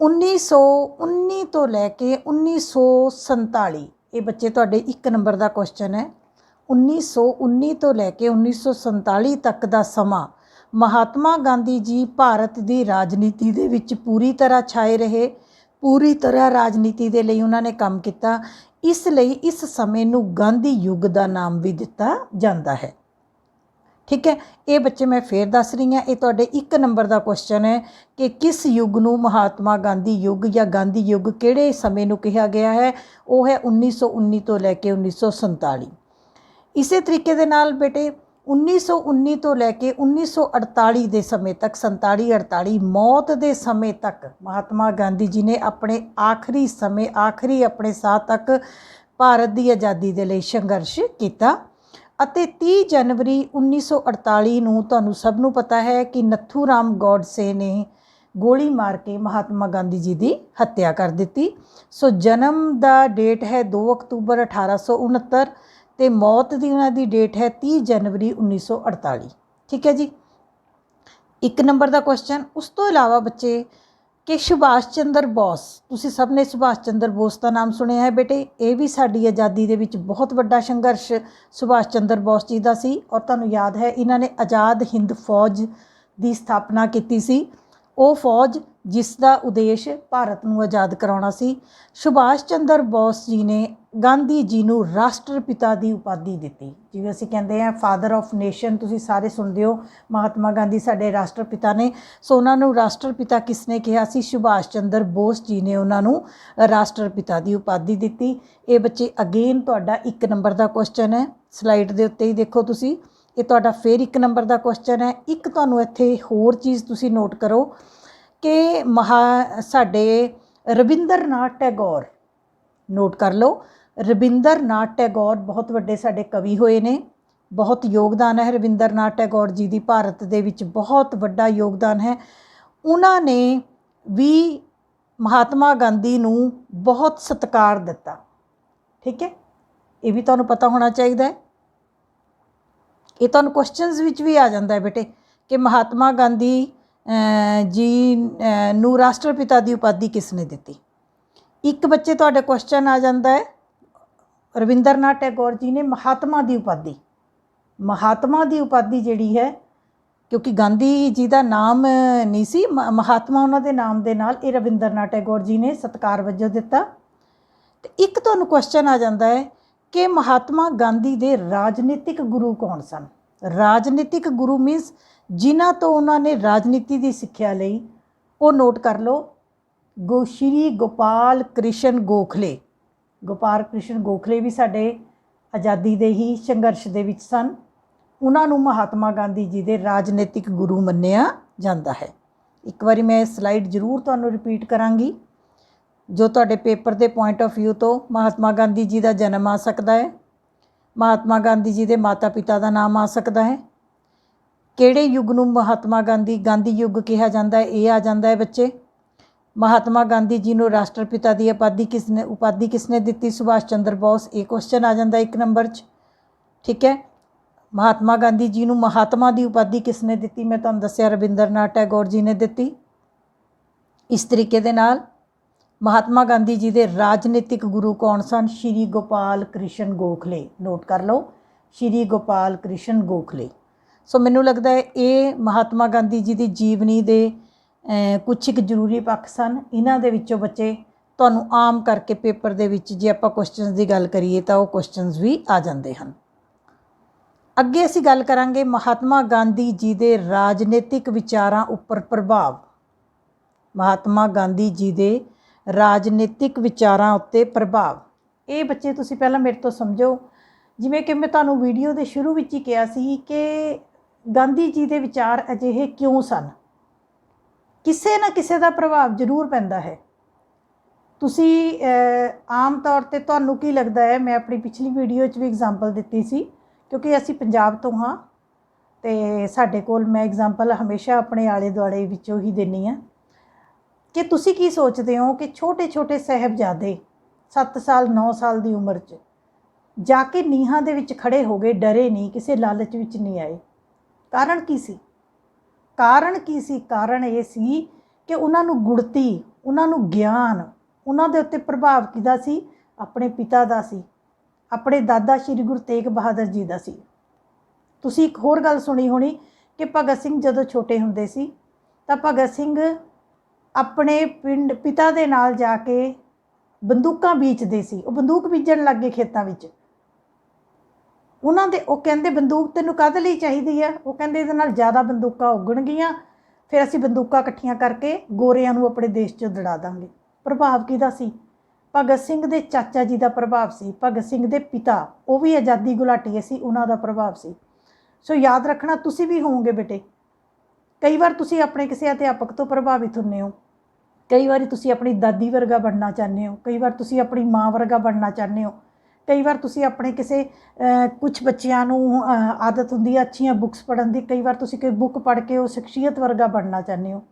1919 तो लैके 1947, ये बच्चे तुहाडे एक नंबर का क्वेश्चन है। 1919 तो लैके 1947 तक का समा महात्मा गांधी जी भारत की राजनीति दे विच पूरी तरह छाए रहे, पूरी तरह राजनीति दे लई उन्होंने काम किया। इसलिए इस समय नूं गांधी युग का नाम भी दिता जाता है। ठीक है, ये बच्चे मैं फिर दस रही हाँ, ये तुहाडे एक नंबर का क्वेश्चन है कि किस युग नूं महात्मा गांधी युग या गांधी युग किहड़े समय नूं कहा गया है। वो है 1919 तो लैके 1947। इसे तरीके दे नाल बेटे 1919 तो लैके 1948 के समय तक, 47-48 मौत के समय तक महात्मा गांधी जी ने अपने आखिरी समय, आखिरी अपने साह तक भारत की आज़ादी के लिए संघर्ष किया। अते 30 जनवरी 1948 नूं तुहानूं सब नूं पता है कि नथू राम गॉडसे ने गोली मार के महात्मा गांधी जी की हत्या कर दी। सो जन्म का डेट है 2 अक्तूबर 1869 तो मौत की उन्हां दी डेट है 30 जनवरी 1948। ठीक है जी, एक नंबर का क्वेश्चन। उस तो इलावा बच्चे कि सुभाष चंद्र बोस, तुसी सब ने सुभाष चंद्र बोस का नाम सुनिया है बेटे। ये भी साडी आज़ादी दे विच बहुत वड्डा संघर्ष सुभाष चंद्र बोस जी का सी। और तुहानूं याद है इन्होंने आज़ाद हिंद फौज की स्थापना की सी। वो फौज जिसका उद्देश्य भारत नूं आज़ाद कराउणा सी। सुभाष चंद्र बोस जी ने गांधी जी नूं राष्ट्रपिता की उपाधि दी। जिवें असीं कहंदे हैं फादर ऑफ नेशन, तुसीं सारे सुनदे हो महात्मा गांधी साडे राष्ट्रपिता ने। सो उन्हां नूं राष्ट्रपिता किसने कहा सी? सुभाष चंद्र बोस जी ने उन्हां नूं राष्ट्रपिता की उपाधि दी। ये बच्चे अगेन तुहाडा एक नंबर का क्वेश्चन है, स्लाइड दे उत्ते ही देखो तुसीं। ये तुहाडा फिर एक नंबर का क्वेश्चन है। एक तुहानूं इत्थे होर चीज़ तुसीं नोट करो कि साडे रविंद्र नाथ टैगोर, नोट कर लो, रविंद्र नाथ टैगोर बहुत वड्डे साडे कवि होए ने। बहुत योगदान है रविंद्र नाथ टैगोर जी की भारत दे विच, बहुत वड्डा योगदान है। उन्होंने भी महात्मा गांधी नूं बहुत सत्कार दिता। ठीक है, ये भी तुहानूं पता होना चाहिए है। ਇਹ ਤੁਹਾਨੂੰ ਕੁਐਸਚਨਸ ਵਿੱਚ ਵੀ ਆ ਜਾਂਦਾ ਹੈ ਬੇਟੇ ਕਿ ਮਹਾਤਮਾ ਗਾਂਧੀ ਜੀ ਨੂੰ ਰਾਸ਼ਟਰਪਿਤਾ ਦੀ ਉਪਾਧੀ ਕਿਸ ਨੇ ਦਿੱਤੀ। ਇੱਕ ਬੱਚੇ ਤੁਹਾਡੇ ਕੁਐਸਚਨ ਆ ਜਾਂਦਾ ਹੈ ਰਵਿੰਦਰਨਾਥ ਟੈਗੋਰ ਜੀ ਨੇ ਮਹਾਤਮਾ ਦੀ ਉਪਾਧੀ ਜਿਹੜੀ ਹੈ, ਕਿਉਂਕਿ ਗਾਂਧੀ ਜੀ ਦਾ ਨਾਮ ਨਹੀਂ ਸੀ, ਮਹਾਤਮਾ ਉਹਨਾਂ ਦੇ ਨਾਮ ਦੇ ਨਾਲ ਇਹ ਰਵਿੰਦਰਨਾਥ ਟੈਗੋਰ ਜੀ ਨੇ ਸਤਿਕਾਰ ਵਜੋਂ ਦਿੱਤਾ। ਤੇ ਇੱਕ ਤੁਹਾਨੂੰ ਕੁਐਸਚਨ ਆ ਜਾਂਦਾ ਹੈ ਕਿ ਮਹਾਤਮਾ ਗਾਂਧੀ ਦੇ ਰਾਜਨੀਤਿਕ ਗੁਰੂ ਕੌਣ ਸਨ। ਰਾਜਨੀਤਿਕ ਗੁਰੂ ਮੀਨਸ ਜਿਨ੍ਹਾਂ ਤੋਂ ਉਹਨਾਂ ਨੇ ਰਾਜਨੀਤੀ ਦੀ ਸਿੱਖਿਆ ਲਈ। ਉਹ ਨੋਟ ਕਰ ਲਓ, ਸ਼੍ਰੀ ਗੋਪਾਲ ਕ੍ਰਿਸ਼ਨ ਗੋਖਲੇ। ਗੋਪਾਲ ਕ੍ਰਿਸ਼ਨ ਗੋਖਲੇ ਵੀ ਸਾਡੇ ਆਜ਼ਾਦੀ ਦੇ ਹੀ ਸੰਘਰਸ਼ ਦੇ ਵਿੱਚ ਸਨ। ਉਹਨਾਂ ਨੂੰ ਮਹਾਤਮਾ ਗਾਂਧੀ ਜੀ ਦੇ ਰਾਜਨੀਤਿਕ ਗੁਰੂ ਮੰਨਿਆ ਜਾਂਦਾ ਹੈ। ਇੱਕ ਵਾਰੀ ਮੈਂ ਸਲਾਈਡ ਜ਼ਰੂਰ ਤੁਹਾਨੂੰ ਰਿਪੀਟ ਕਰਾਂਗੀ ਜੋ ਤੁਹਾਡੇ ਪੇਪਰ ਦੇ ਪੁਆਇੰਟ ਆਫ ਵਿਊ ਤੋਂ ਮਹਾਤਮਾ ਗਾਂਧੀ ਜੀ ਦਾ ਜਨਮ ਆ ਸਕਦਾ ਹੈ, ਮਹਾਤਮਾ ਗਾਂਧੀ ਜੀ ਦੇ ਮਾਤਾ ਪਿਤਾ ਦਾ ਨਾਮ ਆ ਸਕਦਾ ਹੈ, ਕਿਹੜੇ ਯੁੱਗ ਨੂੰ ਮਹਾਤਮਾ ਗਾਂਧੀ ਯੁੱਗ ਕਿਹਾ ਜਾਂਦਾ ਹੈ, ਇਹ ਆ ਜਾਂਦਾ ਹੈ ਬੱਚੇ। ਮਹਾਤਮਾ ਗਾਂਧੀ ਜੀ ਨੂੰ ਰਾਸ਼ਟਰਪਿਤਾ ਦੀ ਉਪਾਧੀ ਕਿਸ ਨੇ ਦਿੱਤੀ, ਸੁਭਾਸ਼ ਚੰਦਰ ਬੋਸ। ਇਹ ਕੁਐਸਚਨ ਆ ਜਾਂਦਾ 1 ਨੰਬਰ 'ਚ, ਠੀਕ ਹੈ। ਮਹਾਤਮਾ ਗਾਂਧੀ ਜੀ ਨੂੰ ਮਹਾਤਮਾ ਦੀ ਉਪਾਧੀ ਕਿਸ ਨੇ ਦਿੱਤੀ, ਮੈਂ ਤੁਹਾਨੂੰ ਦੱਸਿਆ ਰਵਿੰਦਰਨਾਥ ਟੈਗੋਰ ਜੀ ਨੇ ਦਿੱਤੀ। ਇਸ ਤਰੀਕੇ ਦੇ ਨਾਲ ਮਹਾਤਮਾ ਗਾਂਧੀ ਜੀ ਦੇ ਰਾਜਨੀਤਿਕ ਗੁਰੂ ਕੌਣ ਸਨ, ਸ਼੍ਰੀ ਗੋਪਾਲ ਕ੍ਰਿਸ਼ਨ ਗੋਖਲੇ। ਨੋਟ ਕਰ ਲਓ, ਸ਼੍ਰੀ ਗੋਪਾਲ ਕ੍ਰਿਸ਼ਨ ਗੋਖਲੇ। ਸੋ ਮੈਨੂੰ ਲੱਗਦਾ ਹੈ ਇਹ ਮਹਾਤਮਾ ਗਾਂਧੀ ਜੀ ਦੀ ਜੀਵਨੀ ਦੇ ਕੁਛ ਇੱਕ ਜ਼ਰੂਰੀ ਪੱਖ ਸਨ। ਇਹਨਾਂ ਦੇ ਵਿੱਚੋਂ ਬੱਚੇ ਤੁਹਾਨੂੰ ਆਮ ਕਰਕੇ ਪੇਪਰ ਦੇ ਵਿੱਚ ਜੇ ਆਪਾਂ ਕੁਐਸਚਨਸ ਦੀ ਗੱਲ ਕਰੀਏ ਤਾਂ ਉਹ ਕੁਐਸਚਨਸ ਵੀ ਆ ਜਾਂਦੇ ਹਨ। ਅੱਗੇ ਅਸੀਂ ਗੱਲ ਕਰਾਂਗੇ ਮਹਾਤਮਾ ਗਾਂਧੀ ਜੀ ਦੇ ਰਾਜਨੀਤਿਕ ਵਿਚਾਰਾਂ ਉੱਪਰ ਪ੍ਰਭਾਵ। ਮਹਾਤਮਾ ਗਾਂਧੀ ਜੀ ਦੇ ਰਾਜਨੀਤਿਕ ਵਿਚਾਰਾਂ ਉੱਤੇ ਪ੍ਰਭਾਵ। ਇਹ ਬੱਚੇ ਤੁਸੀਂ ਪਹਿਲਾਂ ਮੇਰੇ ਤੋਂ ਸਮਝੋ, ਜਿਵੇਂ ਕਿ ਮੈਂ ਤੁਹਾਨੂੰ ਵੀਡੀਓ ਦੇ ਸ਼ੁਰੂ ਵਿੱਚ ਹੀ ਕਿਹਾ ਸੀ ਕਿ ਗਾਂਧੀ ਜੀ ਦੇ ਵਿਚਾਰ ਅਜਿਹੇ ਕਿਉਂ ਸਨ। ਕਿਸੇ ਨਾ ਕਿਸੇ ਦਾ ਪ੍ਰਭਾਵ ਜ਼ਰੂਰ ਪੈਂਦਾ ਹੈ। ਤੁਸੀਂ ਆਮ ਤੌਰ 'ਤੇ ਤੁਹਾਨੂੰ ਕੀ ਲੱਗਦਾ ਹੈ, ਮੈਂ ਆਪਣੀ ਪਿਛਲੀ ਵੀਡੀਓ 'ਚ ਵੀ ਐਗਜ਼ਾਮਪਲ ਦਿੱਤੀ ਸੀ ਕਿਉਂਕਿ ਅਸੀਂ ਪੰਜਾਬ ਤੋਂ ਹਾਂ ਅਤੇ ਸਾਡੇ ਕੋਲ ਮੈਂ ਐਗਜ਼ਾਮਪਲ ਹਮੇਸ਼ਾ ਆਪਣੇ ਆਲੇ ਦੁਆਲੇ ਵਿੱਚੋਂ ਹੀ ਦਿੰਦੀ ਹਾਂ ਕਿ ਤੁਸੀਂ ਕੀ ਸੋਚਦੇ ਹੋ ਕਿ ਛੋਟੇ ਛੋਟੇ ਸਾਹਿਬਜ਼ਾਦੇ 7 ਸਾਲ 9 ਸਾਲ ਦੀ ਉਮਰ 'ਚ ਜਾ ਕੇ ਨੀਹਾਂ ਦੇ ਵਿੱਚ ਖੜ੍ਹੇ ਹੋ ਗਏ, ਡਰੇ ਨਹੀਂ, ਕਿਸੇ ਲਾਲਚ ਵਿੱਚ ਨਹੀਂ ਆਏ। ਕਾਰਨ ਕੀ ਸੀ? ਕਾਰਨ ਇਹ ਸੀ ਕਿ ਉਹਨਾਂ ਨੂੰ ਗੁੜਤੀ, ਉਹਨਾਂ ਨੂੰ ਗਿਆਨ, ਉਹਨਾਂ ਦੇ ਉੱਤੇ ਪ੍ਰਭਾਵ ਕਿਹਦਾ ਸੀ? ਆਪਣੇ ਪਿਤਾ ਦਾ ਸੀ, ਆਪਣੇ ਦਾਦਾ ਸ਼੍ਰੀ ਗੁਰੂ ਤੇਗ ਬਹਾਦਰ ਜੀ ਦਾ ਸੀ। ਤੁਸੀਂ ਇੱਕ ਹੋਰ ਗੱਲ ਸੁਣੀ ਹੋਣੀ ਕਿ ਭਗਤ ਸਿੰਘ ਜਦੋਂ ਛੋਟੇ ਹੁੰਦੇ ਸੀ ਤਾਂ ਭਗਤ ਸਿੰਘ ਆਪਣੇ ਪਿਤਾ ਦੇ ਨਾਲ ਜਾ ਕੇ ਬੰਦੂਕਾਂ ਬੀਜਦੇ ਸੀ। ਉਹ ਬੰਦੂਕ ਬੀਜਣ ਲੱਗ ਗਏ ਖੇਤਾਂ ਵਿੱਚ। ਉਹਨਾਂ ਦੇ ਉਹ ਕਹਿੰਦੇ ਬੰਦੂਕ ਤੈਨੂੰ ਕਾਹਦੇ ਲਈ ਚਾਹੀਦੀ ਆ? ਉਹ ਕਹਿੰਦੇ ਇਹਦੇ ਨਾਲ ਜ਼ਿਆਦਾ ਬੰਦੂਕਾਂ ਉੱਗਣਗੀਆਂ, ਫਿਰ ਅਸੀਂ ਬੰਦੂਕਾਂ ਇਕੱਠੀਆਂ ਕਰਕੇ ਗੋਰਿਆਂ ਨੂੰ ਆਪਣੇ ਦੇਸ਼ 'ਚ ਦੜਾ ਦਾਂਗੇ। ਪ੍ਰਭਾਵ ਕਿਹਦਾ ਸੀ? ਭਗਤ ਸਿੰਘ ਦੇ ਚਾਚਾ ਜੀ ਦਾ ਪ੍ਰਭਾਵ ਸੀ। ਭਗਤ ਸਿੰਘ ਦੇ ਪਿਤਾ, ਉਹ ਵੀ ਆਜ਼ਾਦੀ ਘੁਲਾਟੀਏ ਸੀ, ਉਹਨਾਂ ਦਾ ਪ੍ਰਭਾਵ ਸੀ। ਸੋ ਯਾਦ ਰੱਖਣਾ, ਤੁਸੀਂ ਵੀ ਹੋਵੋਗੇ ਬੇਟੇ। ਕਈ ਵਾਰ ਤੁਸੀਂ ਆਪਣੇ ਕਿਸੇ ਅਧਿਆਪਕ ਤੋਂ ਪ੍ਰਭਾਵਿਤ ਹੁੰਦੇ ਹੋ, ਕਈ ਵਾਰੀ ਤੁਸੀਂ ਆਪਣੀ ਦਾਦੀ ਵਰਗਾ ਬਣਨਾ ਚਾਹੁੰਦੇ ਹੋ, ਕਈ ਵਾਰ ਤੁਸੀਂ ਆਪਣੀ ਮਾਂ ਵਰਗਾ ਬਣਨਾ ਚਾਹੁੰਦੇ ਹੋ, ਕਈ ਵਾਰ ਤੁਸੀਂ ਆਪਣੇ ਕਿਸੇ ਕੁਛ ਬੱਚਿਆਂ ਨੂੰ ਆਦਤ ਹੁੰਦੀ ਹੈ ਅੱਛੀਆਂ ਬੁੱਕਸ ਪੜ੍ਹਨ ਦੀ, ਕਈ ਵਾਰ ਤੁਸੀਂ ਕੋਈ ਬੁੱਕ ਪੜ੍ਹ ਕੇ ਉਹ ਸ਼ਖਸੀਅਤ ਵਰਗਾ ਬਣਨਾ ਚਾਹੁੰਦੇ ਹੋ।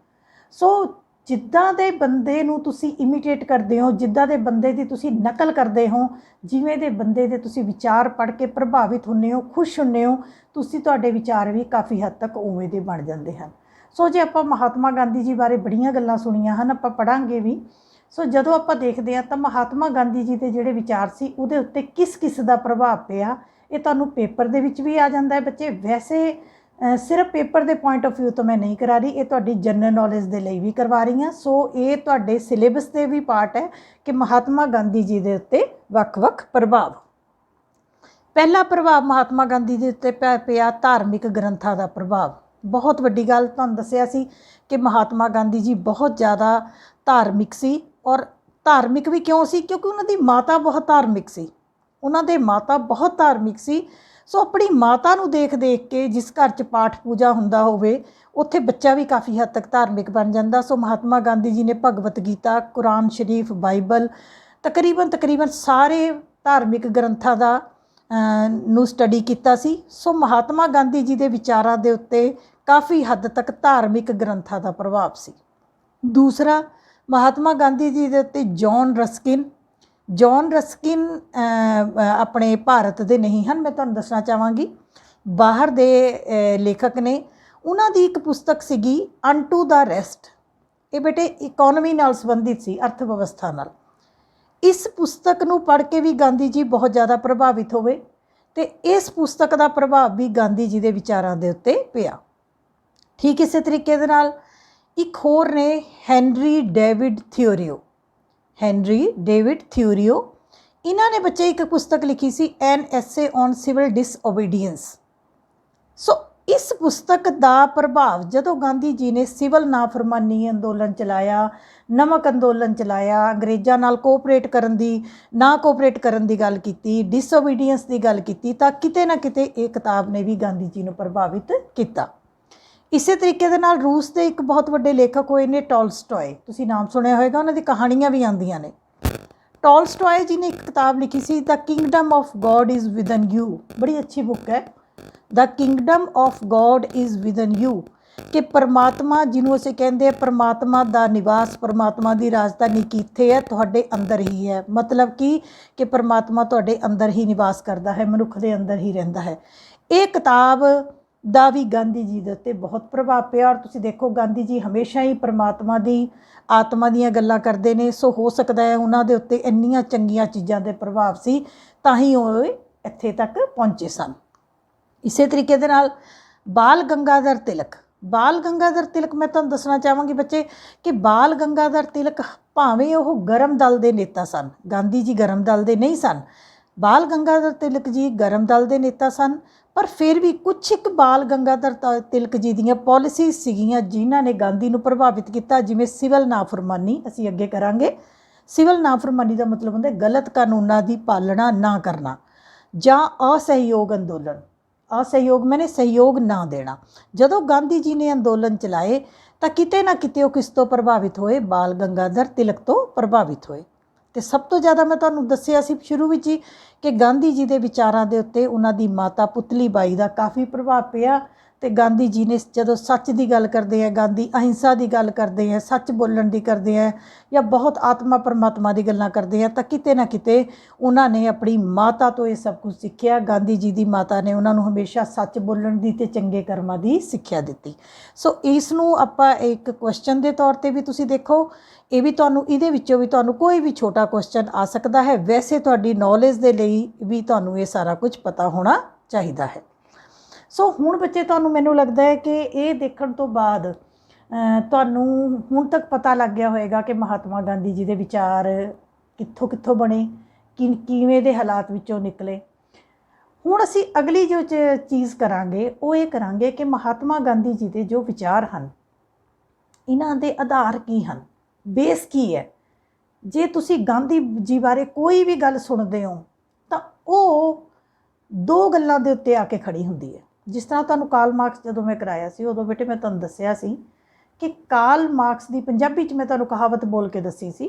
ਸੋ ਜਿੱਦਾਂ ਦੇ ਬੰਦੇ ਨੂੰ ਤੁਸੀਂ ਇਮੀਟੇਟ ਕਰਦੇ ਹੋ, ਜਿੱਦਾਂ ਦੇ ਬੰਦੇ ਦੀ ਤੁਸੀਂ ਨਕਲ ਕਰਦੇ ਹੋ, ਜਿਵੇਂ ਦੇ ਬੰਦੇ ਦੇ ਤੁਸੀਂ ਵਿਚਾਰ ਪੜ੍ਹ ਕੇ ਪ੍ਰਭਾਵਿਤ ਹੁੰਦੇ ਹੋ, ਖੁਸ਼ ਹੁੰਦੇ ਹੋ, ਤੁਹਾਡੇ ਵਿਚਾਰ ਵੀ ਕਾਫੀ ਹੱਦ ਤੱਕ ਉਵੇਂ ਦੇ ਬਣ ਜਾਂਦੇ ਹਨ। ਸੋ ਜੇ ਆਪਾਂ ਮਹਾਤਮਾ ਗਾਂਧੀ ਜੀ ਬਾਰੇ ਬੜੀਆਂ ਗੱਲਾਂ ਸੁਣੀਆਂ ਹਨ, ਆਪਾਂ ਪੜ੍ਹਾਂਗੇ ਵੀ। ਸੋ ਜਦੋਂ ਆਪਾਂ ਦੇਖਦੇ ਹਾਂ ਤਾਂ ਮਹਾਤਮਾ ਗਾਂਧੀ ਜੀ ਦੇ ਜਿਹੜੇ ਵਿਚਾਰ ਸੀ ਉਹਦੇ ਉੱਤੇ ਕਿਸ ਕਿਸ ਦਾ ਪ੍ਰਭਾਵ ਪਿਆ, ਇਹ ਤੁਹਾਨੂੰ ਪੇਪਰ ਦੇ ਵਿੱਚ ਵੀ ਆ ਜਾਂਦਾ ਹੈ ਬੱਚੇ। ਵੈਸੇ ਸਿਰਫ ਪੇਪਰ ਦੇ ਪੁਆਇੰਟ ਆਫ ਵਿਊ ਤੋਂ ਮੈਂ ਨਹੀਂ ਕਰਾ ਰਹੀ, ਇਹ ਤੁਹਾਡੀ ਜਨਰਲ ਨੌਲੇਜ ਦੇ ਲਈ ਵੀ ਕਰਵਾ ਰਹੀ ਹਾਂ। ਸੋ ਇਹ ਤੁਹਾਡੇ ਸਿਲੇਬਸ ਦੇ ਵੀ ਪਾਰਟ ਹੈ ਕਿ ਮਹਾਤਮਾ ਗਾਂਧੀ ਜੀ ਦੇ ਉੱਤੇ ਵੱਖ-ਵੱਖ ਪ੍ਰਭਾਵ। ਪਹਿਲਾ ਪ੍ਰਭਾਵ ਮਹਾਤਮਾ ਗਾਂਧੀ ਦੇ ਉੱਤੇ ਪਿਆ ਧਾਰਮਿਕ ਗ੍ਰੰਥਾਂ ਦਾ ਪ੍ਰਭਾਵ। ਬਹੁਤ ਵੱਡੀ ਗੱਲ ਤੁਹਾਨੂੰ ਦੱਸਿਆ ਸੀ ਕਿ ਮਹਾਤਮਾ ਗਾਂਧੀ ਜੀ ਬਹੁਤ ਜ਼ਿਆਦਾ ਧਾਰਮਿਕ ਸੀ। ਔਰ ਧਾਰਮਿਕ ਵੀ ਕਿਉਂ ਸੀ? ਕਿਉਂਕਿ ਉਹਨਾਂ ਦੀ ਮਾਤਾ ਬਹੁਤ ਧਾਰਮਿਕ ਸੀ, ਉਹਨਾਂ ਦੇ ਮਾਤਾ ਬਹੁਤ ਧਾਰਮਿਕ ਸੀ। ਸੋ ਆਪਣੀ ਮਾਤਾ ਨੂੰ ਦੇਖ ਦੇਖ ਕੇ ਜਿਸ ਘਰ 'ਚ ਪਾਠ ਪੂਜਾ ਹੁੰਦਾ ਹੋਵੇ ਉੱਥੇ ਬੱਚਾ ਵੀ ਕਾਫੀ ਹੱਦ ਤੱਕ ਧਾਰਮਿਕ ਬਣ ਜਾਂਦਾ। ਸੋ ਮਹਾਤਮਾ ਗਾਂਧੀ ਜੀ ਨੇ ਭਗਵਤ ਗੀਤਾ, ਕੁਰਾਨ ਸ਼ਰੀਫ, ਬਾਈਬਲ, ਤਕਰੀਬਨ ਸਾਰੇ ਧਾਰਮਿਕ ਗ੍ਰੰਥਾਂ ਦਾ ਨੂੰ ਸਟੱਡੀ ਕੀਤਾ ਸੀ। ਸੋ ਮਹਾਤਮਾ ਗਾਂਧੀ ਜੀ ਦੇ ਵਿਚਾਰਾਂ ਦੇ ਉੱਤੇ ਕਾਫੀ ਹੱਦ ਤੱਕ ਧਾਰਮਿਕ ਗ੍ਰੰਥਾਂ ਦਾ ਪ੍ਰਭਾਵ ਸੀ। ਦੂਸਰਾ, ਮਹਾਤਮਾ ਗਾਂਧੀ ਜੀ ਦੇ ਉੱਤੇ ਜੌਨ ਰਸਕਿਨ ਆਪਣੇ ਭਾਰਤ ਦੇ ਨਹੀਂ ਹਨ, ਮੈਂ ਤੁਹਾਨੂੰ ਦੱਸਣਾ ਚਾਹਾਂਗੀ ਬਾਹਰ ਦੇ ਲੇਖਕ ਨੇ, ਉਹਨਾਂ ਦੀ ਇੱਕ ਪੁਸਤਕ ਸੀਗੀ ਅਨਟੂ ਦਾ ਰੈਸਟ। ਇਹ ਬੇਟੇ ਇਕੋਨਮੀ ਨਾਲ ਸੰਬੰਧਿਤ ਸੀ, ਅਰਥ ਵਿਵਸਥਾ ਨਾਲ। ਇਸ ਪੁਸਤਕ ਨੂੰ ਪੜ੍ਹ ਕੇ ਵੀ ਗਾਂਧੀ ਜੀ ਬਹੁਤ ਜ਼ਿਆਦਾ ਪ੍ਰਭਾਵਿਤ ਹੋਏ ਅਤੇ ਇਸ ਪੁਸਤਕ ਦਾ ਪ੍ਰਭਾਵ ਵੀ ਗਾਂਧੀ ਜੀ ਦੇ ਵਿਚਾਰਾਂ ਦੇ ਉੱਤੇ ਪਿਆ। ਠੀਕ ਇਸੇ ਤਰੀਕੇ ਦੇ ਨਾਲ ਇੱਕ ਹੋਰ ਨੇ ਹੈਨਰੀ ਡੇਵਿਡ ਥਿਊਰੀਓ। ਹੈਨਰੀ ਡੇਵਿਡ ਥਿਊਰੀਓ, ਇਹਨਾਂ ਨੇ ਬੱਚੇ ਇੱਕ ਪੁਸਤਕ ਲਿਖੀ ਸੀ ਐਨ ਐਸੇ ਔਨ ਸਿਵਲ ਡਿਸਓਬੀਡੀਐਂਸ। ਸੋ ਇਸ ਪੁਸਤਕ ਦਾ ਪ੍ਰਭਾਵ ਜਦੋਂ ਗਾਂਧੀ ਜੀ ਨੇ ਸਿਵਲ ਨਾਫਰਮਾਨੀ ਅੰਦੋਲਨ ਚਲਾਇਆ, ਨਮਕ ਅੰਦੋਲਨ ਚਲਾਇਆ, ਅੰਗਰੇਜ਼ਾਂ ਨਾਲ ਕੋਆਪਰੇਟ ਕਰਨ ਦੀ ਨਾ ਕੋਆਪਰੇਟ ਕਰਨ ਦੀ ਗੱਲ ਕੀਤੀ, ਡਿਸਓਬੀਡੀਐਂਸ ਦੀ ਗੱਲ ਕੀਤੀ, ਤਾਂ ਕਿਤੇ ਨਾ ਕਿਤੇ ਇਹ ਕਿਤਾਬ ਨੇ ਵੀ ਗਾਂਧੀ ਜੀ ਨੂੰ ਪ੍ਰਭਾਵਿਤ ਕੀਤਾ। ਇਸੇ ਤਰੀਕੇ ਦੇ ਨਾਲ ਰੂਸ ਦੇ ਇੱਕ ਬਹੁਤ ਵੱਡੇ ਲੇਖਕ ਹੋਏ ਨੇ ਟੋਲਸਟੋਏ। ਤੁਸੀਂ ਨਾਮ ਸੁਣਿਆ ਹੋਏਗਾ, ਉਹਨਾਂ ਦੀ ਕਹਾਣੀਆਂ ਵੀ ਆਉਂਦੀਆਂ ਨੇ। ਟੋਲਸਟੋਏ ਜੀ ਨੇ ਇੱਕ ਕਿਤਾਬ ਲਿਖੀ ਸੀ the kingdom of God is within you. ਬੜੀ ਅੱਛੀ ਬੁੱਕ ਹੈ, the kingdom of God is within you, ਕਿ ਪਰਮਾਤਮਾ ਜਿਹਨੂੰ ਅਸੀਂ ਕਹਿੰਦੇ ਆ ਪਰਮਾਤਮਾ ਦਾ ਨਿਵਾਸ, ਪਰਮਾਤਮਾ ਦੀ ਰਾਜਧਾਨੀ ਕਿੱਥੇ ਹੈ? ਤੁਹਾਡੇ ਅੰਦਰ ਹੀ ਹੈ। ਮਤਲਬ ਕਿ ਪਰਮਾਤਮਾ ਤੁਹਾਡੇ ਅੰਦਰ ਹੀ ਨਿਵਾਸ ਕਰਦਾ ਹੈ, ਮਨੁੱਖ ਦੇ ਅੰਦਰ ਹੀ ਰਹਿੰਦਾ ਹੈ। ਇਹ ਕਿਤਾਬ ਦਾ ਵੀ ਗਾਂਧੀ ਜੀ ਦੇ ਉੱਤੇ ਬਹੁਤ ਪ੍ਰਭਾਵ ਪਿਆ। ਔਰ ਤੁਸੀਂ ਦੇਖੋ ਗਾਂਧੀ ਜੀ ਹਮੇਸ਼ਾ ਹੀ ਪਰਮਾਤਮਾ ਦੀ ਆਤਮਾ ਦੀਆਂ ਗੱਲਾਂ ਕਰਦੇ ਨੇ। ਸੋ ਹੋ ਸਕਦਾ ਹੈ ਉਹਨਾਂ ਦੇ ਉੱਤੇ ਇੰਨੀਆਂ ਚੰਗੀਆਂ ਚੀਜ਼ਾਂ ਦੇ ਪ੍ਰਭਾਵ ਸੀ, ਤਾਂ ਹੀ ਉਹ ਇੱਥੇ ਤੱਕ ਪਹੁੰਚੇ ਸਨ। ਇਸੇ ਤਰੀਕੇ ਦੇ ਨਾਲ ਬਾਲ ਗੰਗਾਧਰ ਤਿਲਕ। ਬਾਲ ਗੰਗਾਧਰ ਤਿਲਕ, ਮੈਂ ਤੁਹਾਨੂੰ ਦੱਸਣਾ ਚਾਹਾਂਗੀ ਬੱਚੇ ਕਿ ਬਾਲ ਗੰਗਾਧਰ ਤਿਲਕ ਭਾਵੇਂ ਉਹ ਗਰਮ ਦਲ ਦੇ ਨੇਤਾ ਸਨ, ਗਾਂਧੀ ਜੀ ਗਰਮ ਦਲ ਦੇ ਨਹੀਂ ਸਨ, ਬਾਲ ਗੰਗਾਧਰ ਤਿਲਕ ਜੀ ਗਰਮ ਦਲ ਦੇ ਨੇਤਾ ਸਨ, ਪਰ ਫਿਰ ਵੀ ਕੁਛ ਇੱਕ ਬਾਲ ਗੰਗਾਧਰ ਤਿਲਕ ਜੀ ਦੀਆਂ ਪੋਲਿਸੀਜ਼ ਸੀਗੀਆਂ ਜਿਨ੍ਹਾਂ ਨੇ ਗਾਂਧੀ ਨੂੰ ਪ੍ਰਭਾਵਿਤ ਕੀਤਾ। ਜਿਵੇਂ ਸਿਵਲ ਨਾਫਰਮਾਨੀ, ਅਸੀਂ ਅੱਗੇ ਕਰਾਂਗੇ। ਸਿਵਲ ਨਾਫਰਮਾਨੀ ਦਾ ਮਤਲਬ ਹੁੰਦਾ ਗਲਤ ਕਾਨੂੰਨਾਂ ਦੀ ਪਾਲਣਾ ਨਾ ਕਰਨਾ, ਜਾਂ ਅਸਹਿਯੋਗ ਅੰਦੋਲਨ। ਅਸਹਿਯੋਗ ਮੈਨੇ ਸਹਿਯੋਗ ਨਾ ਦੇਣਾ। ਜਦੋਂ ਗਾਂਧੀ ਜੀ ਨੇ ਅੰਦੋਲਨ ਚਲਾਏ ਤਾਂ ਕਿਤੇ ਨਾ ਕਿਤੇ ਉਹ ਕਿਸ ਤੋਂ ਪ੍ਰਭਾਵਿਤ ਹੋਏ? ਬਾਲ ਗੰਗਾਧਰ ਤਿਲਕ ਤੋਂ ਪ੍ਰਭਾਵਿਤ ਹੋਏ। ਅਤੇ ਸਭ ਤੋਂ ਜ਼ਿਆਦਾ ਮੈਂ ਤੁਹਾਨੂੰ ਦੱਸਿਆ ਸੀ ਸ਼ੁਰੂ ਵਿੱਚ ਹੀ ਕਿ ਗਾਂਧੀ ਜੀ ਦੇ ਵਿਚਾਰਾਂ ਦੇ ਉੱਤੇ ਉਹਨਾਂ ਦੀ ਮਾਤਾ ਪੁਤਲੀ ਬਾਈ ਦਾ ਕਾਫੀ ਪ੍ਰਭਾਵ ਪਿਆ। ਅਤੇ ਗਾਂਧੀ ਜੀ ਨੇ ਜਦੋਂ ਸੱਚ ਦੀ ਗੱਲ ਕਰਦੇ ਹੈ, ਗਾਂਧੀ ਅਹਿੰਸਾ ਦੀ ਗੱਲ ਕਰਦੇ ਹੈ, ਸੱਚ ਬੋਲਣ ਦੀ ਕਰਦੇ ਹੈ, ਜਾਂ ਬਹੁਤ ਆਤਮਾ ਪਰਮਾਤਮਾ ਦੀ ਗੱਲਾਂ ਕਰਦੇ ਹੈ, ਤਾਂ ਕਿਤੇ ਨਾ ਕਿਤੇ ਉਹਨਾਂ ਨੇ ਆਪਣੀ ਮਾਤਾ ਤੋਂ ਇਹ ਸਭ ਕੁਝ ਸਿੱਖਿਆ। ਗਾਂਧੀ ਜੀ ਦੀ ਮਾਤਾ ਨੇ ਉਹਨਾਂ ਨੂੰ ਹਮੇਸ਼ਾ ਸੱਚ ਬੋਲਣ ਦੀ ਅਤੇ ਚੰਗੇ ਕਰਮਾਂ ਦੀ ਸਿੱਖਿਆ ਦਿੱਤੀ। ਸੋ ਇਸ ਨੂੰ ਆਪਾਂ ਇੱਕ ਕੁਐਸਚਨ ਦੇ ਤੌਰ 'ਤੇ ਵੀ ਤੁਸੀਂ ਦੇਖੋ, ਇਹ ਵੀ ਤੁਹਾਨੂੰ ਇਹਦੇ ਵਿੱਚੋਂ ਵੀ ਤੁਹਾਨੂੰ ਕੋਈ ਵੀ ਛੋਟਾ ਕੁਐਸਚਨ ਆ ਸਕਦਾ ਹੈ। ਵੈਸੇ ਤੁਹਾਡੀ ਨੌਲੇਜ ਦੇ ਲਈ ਵੀ ਤੁਹਾਨੂੰ ਇਹ ਸਾਰਾ ਕੁਝ ਪਤਾ ਹੋਣਾ ਚਾਹੀਦਾ ਹੈ। ਸੋ ਹੁਣ ਬੱਚੇ ਤੁਹਾਨੂੰ, ਮੈਨੂੰ ਲੱਗਦਾ ਹੈ ਕਿ ਇਹ ਦੇਖਣ ਤੋਂ ਬਾਅਦ ਤੁਹਾਨੂੰ ਹੁਣ ਤੱਕ ਪਤਾ ਲੱਗ ਗਿਆ ਹੋਵੇਗਾ ਕਿ ਮਹਾਤਮਾ ਗਾਂਧੀ ਜੀ ਦੇ ਵਿਚਾਰ ਕਿੱਥੋਂ ਕਿੱਥੋਂ ਬਣੇ, ਕਿਵੇਂ ਦੇ ਹਾਲਾਤ ਵਿੱਚੋਂ ਨਿਕਲੇ। ਹੁਣ ਅਸੀਂ ਅਗਲੀ ਜੋ ਚੀਜ਼ ਕਰਾਂਗੇ ਉਹ ਇਹ ਕਰਾਂਗੇ ਕਿ ਮਹਾਤਮਾ ਗਾਂਧੀ ਜੀ ਦੇ ਜੋ ਵਿਚਾਰ ਹਨ, ਇਹਨਾਂ ਦੇ ਆਧਾਰ ਕੀ ਹਨ, ਬੇਸ ਕੀ ਹੈ। ਜੇ ਤੁਸੀਂ ਗਾਂਧੀ ਜੀ ਬਾਰੇ ਕੋਈ ਵੀ ਗੱਲ ਸੁਣਦੇ ਹੋ ਤਾਂ ਉਹ ਦੋ ਗੱਲਾਂ ਦੇ ਉੱਤੇ ਆ ਕੇ ਖੜੀ ਹੁੰਦੀ ਹੈ। ਜਿਸ ਤਰ੍ਹਾਂ ਤੁਹਾਨੂੰ ਕਾਰਲ ਮਾਰਕਸ ਜਦੋਂ ਮੈਂ ਕਰਾਇਆ ਸੀ, ਉਦੋਂ ਬੇਟੇ ਮੈਂ ਤੁਹਾਨੂੰ ਦੱਸਿਆ ਸੀ ਕਿ ਕਾਰਲ ਮਾਰਕਸ ਦੀ ਪੰਜਾਬੀ 'ਚ ਮੈਂ ਤੁਹਾਨੂੰ ਕਹਾਵਤ ਬੋਲ ਕੇ ਦੱਸੀ ਸੀ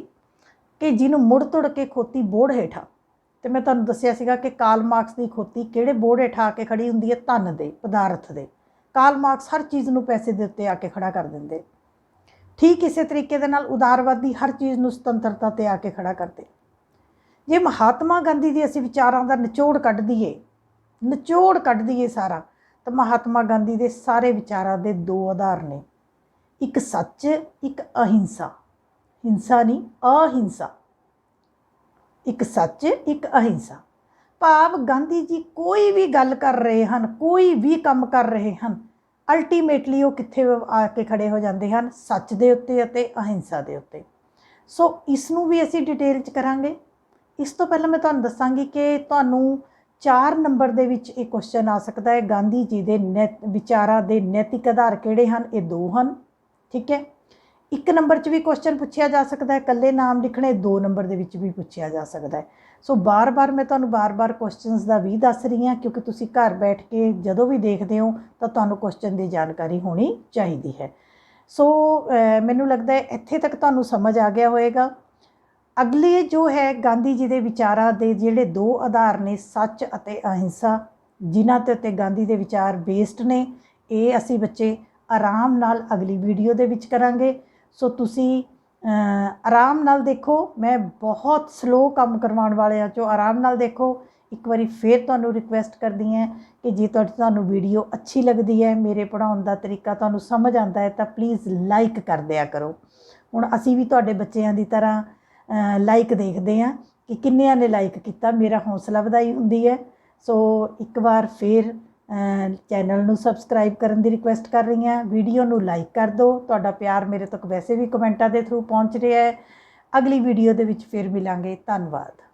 ਕਿ ਜਿਹਨੂੰ ਮੁੜ ਤੁੜ ਕੇ ਖੋਤੀ ਬੋੜ ਹੇਠਾਂ। ਅਤੇ ਮੈਂ ਤੁਹਾਨੂੰ ਦੱਸਿਆ ਸੀਗਾ ਕਿ ਕਾਰਲ ਮਾਰਕਸ ਦੀ ਖੋਤੀ ਕਿਹੜੇ ਬੋੜ ਹੇਠਾਂ ਆ ਕੇ ਖੜੀ ਹੁੰਦੀ ਹੈ? ਧਨ ਦੇ, ਪਦਾਰਥ ਦੇ। ਕਾਰਲ ਮਾਰਕਸ ਹਰ ਚੀਜ਼ ਨੂੰ ਪੈਸੇ ਦੇ ਉੱਤੇ ਆ ਕੇ ਖੜਾ ਕਰ ਦਿੰਦੇ। ਠੀਕ ਇਸੇ ਤਰੀਕੇ ਦੇ ਨਾਲ ਉਦਾਰਵਾਦੀ ਹਰ ਚੀਜ਼ ਨੂੰ ਸੁਤੰਤਰਤਾ 'ਤੇ ਆ ਕੇ ਖੜਾ ਕਰਦੇ। ਜੇ ਮਹਾਤਮਾ ਗਾਂਧੀ ਦੀ ਅਸੀਂ ਵਿਚਾਰਾਂ ਦਾ ਨਿਚੋੜ ਕੱਢ ਦਈਏ ਸਾਰਾ, ਤਾਂ ਮਹਾਤਮਾ ਗਾਂਧੀ ਦੇ ਸਾਰੇ ਵਿਚਾਰਾਂ ਦੇ ਦੋ ਆਧਾਰ ਨੇ, ਇੱਕ ਸੱਚ, ਇੱਕ ਅਹਿੰਸਾ। ਹਿੰਸਾ ਨਹੀਂ, ਅਹਿੰਸਾ। ਇੱਕ ਸੱਚ, ਇੱਕ ਅਹਿੰਸਾ। ਭਾਵ ਗਾਂਧੀ ਜੀ ਕੋਈ ਵੀ ਗੱਲ ਕਰ ਰਹੇ ਹਨ, ਕੋਈ ਵੀ ਕੰਮ ਕਰ ਰਹੇ ਹਨ, ਅਲਟੀਮੇਟਲੀ ਉਹ ਕਿੱਥੇ ਆ ਕੇ ਖੜੇ ਹੋ ਜਾਂਦੇ ਹਨ? ਸੱਚ ਦੇ ਉੱਤੇ ਅਤੇ ਅਹਿੰਸਾ ਦੇ ਉੱਤੇ। ਸੋ ਇਸ ਨੂੰ ਵੀ ਅਸੀਂ ਡਿਟੇਲ 'ਚ ਕਰਾਂਗੇ। ਇਸ ਤੋਂ ਪਹਿਲਾਂ ਮੈਂ ਤੁਹਾਨੂੰ ਦੱਸਾਂਗੀ ਕਿ ਤੁਹਾਨੂੰ 4 ਨੰਬਰ ਦੇ ਵਿੱਚ ਇਹ ਕੁਐਸਚਨ ਆ ਸਕਦਾ ਹੈ, ਗਾਂਧੀ ਜੀ ਦੇ ਵਿਚਾਰਾਂ ਦੇ ਨੈਤਿਕ ਆਧਾਰ ਕਿਹੜੇ ਹਨ? ਇਹ 2 ਹਨ। ਠੀਕ ਹੈ। 1 ਨੰਬਰ 'ਚ ਵੀ ਕੁਐਸਚਨ ਪੁੱਛਿਆ ਜਾ ਸਕਦਾ ਹੈ, ਇਕੱਲੇ ਨਾਮ ਲਿਖਣੇ। 2 ਨੰਬਰ ਦੇ ਵਿੱਚ ਵੀ ਪੁੱਛਿਆ ਜਾ ਸਕਦਾ ਹੈ। ਸੋ ਮੈਂ ਤੁਹਾਨੂੰ ਬਾਰ-ਬਾਰ ਕੁਐਸਚਨਸ ਦਾ ਵੀ ਦੱਸ ਰਹੀ ਹਾਂ, ਕਿਉਂਕਿ ਤੁਸੀਂ ਘਰ ਬੈਠ ਕੇ ਜਦੋਂ ਵੀ ਦੇਖਦੇ ਹੋ ਤਾਂ ਤੁਹਾਨੂੰ ਕੁਐਸਚਨ ਦੀ ਜਾਣਕਾਰੀ ਹੋਣੀ ਚਾਹੀਦੀ ਹੈ। ਸੋ ਮੈਨੂੰ ਲੱਗਦਾ ਹੈ ਇੱਥੇ ਤੱਕ ਤੁਹਾਨੂੰ ਸਮਝ ਆ ਗਿਆ ਹੋਵੇਗਾ। ਅਗਲੇ ਜੋ ਹੈ ਗਾਂਧੀ ਜੀ ਦੇ ਵਿਚਾਰਾਂ ਦੇ ਜਿਹੜੇ 2 ਆਧਾਰ ਨੇ, ਸੱਚ ਅਤੇ ਅਹਿੰਸਾ, ਜਿਨ੍ਹਾਂ ਦੇ ਉੱਤੇ ਗਾਂਧੀ ਦੇ ਵਿਚਾਰ ਬੇਸਡ ਨੇ, ਇਹ ਅਸੀਂ ਬੱਚੇ ਆਰਾਮ ਨਾਲ ਅਗਲੀ ਵੀਡੀਓ ਦੇ ਵਿੱਚ ਕਰਾਂਗੇ। ਸੋ ਤੁਸੀਂ ਆਰਾਮ ਨਾਲ ਦੇਖੋ। ਮੈਂ ਬਹੁਤ ਸਲੋ ਕੰਮ ਕਰਵਾਉਣ ਵਾਲਿਆਂ 'ਚੋਂ ਆਰਾਮ ਨਾਲ ਦੇਖੋ। ਇੱਕ ਵਾਰੀ ਫਿਰ ਤੁਹਾਨੂੰ ਰਿਕੁਐਸਟ ਕਰਦੀ ਹਾਂ ਕਿ ਜੇ ਤੁਹਾਨੂੰ ਵੀਡੀਓ ਅੱਛੀ ਲੱਗਦੀ ਹੈ, ਮੇਰੇ ਪੜ੍ਹਾਉਣ ਦਾ ਤਰੀਕਾ ਤੁਹਾਨੂੰ ਸਮਝ ਆਉਂਦਾ ਹੈ ਤਾਂ ਪਲੀਜ਼ ਲਾਈਕ ਕਰ ਦਿਆ ਕਰੋ। ਹੁਣ ਅਸੀਂ ਵੀ ਤੁਹਾਡੇ ਬੱਚਿਆਂ ਦੀ ਤਰ੍ਹਾਂ ਲਾਈਕ ਦੇਖਦੇ ਹਾਂ ਕਿ ਕਿੰਨਿਆਂ ਨੇ ਲਾਈਕ ਕੀਤਾ, ਮੇਰਾ ਹੌਸਲਾ ਵਧਾਈ ਹੁੰਦੀ ਹੈ। ਸੋ ਇੱਕ ਵਾਰ ਫਿਰ ਚੈਨਲ ਨੂੰ ਸਬਸਕ੍ਰਾਈਬ ਕਰਨ ਦੀ ਰਿਕੁਐਸਟ ਕਰ ਰਹੀ ਹਾਂ, ਵੀਡੀਓ ਨੂੰ ਲਾਈਕ ਕਰ ਦਿਓ। ਤੁਹਾਡਾ ਪਿਆਰ ਮੇਰੇ ਤੱਕ ਵੈਸੇ ਵੀ ਕਮੈਂਟਾਂ ਦੇ ਥਰੂ ਪਹੁੰਚ ਰਿਹਾ ਹੈ। ਅਗਲੀ ਵੀਡੀਓ ਦੇ ਵਿੱਚ ਫਿਰ ਮਿਲਾਂਗੇ। ਧੰਨਵਾਦ।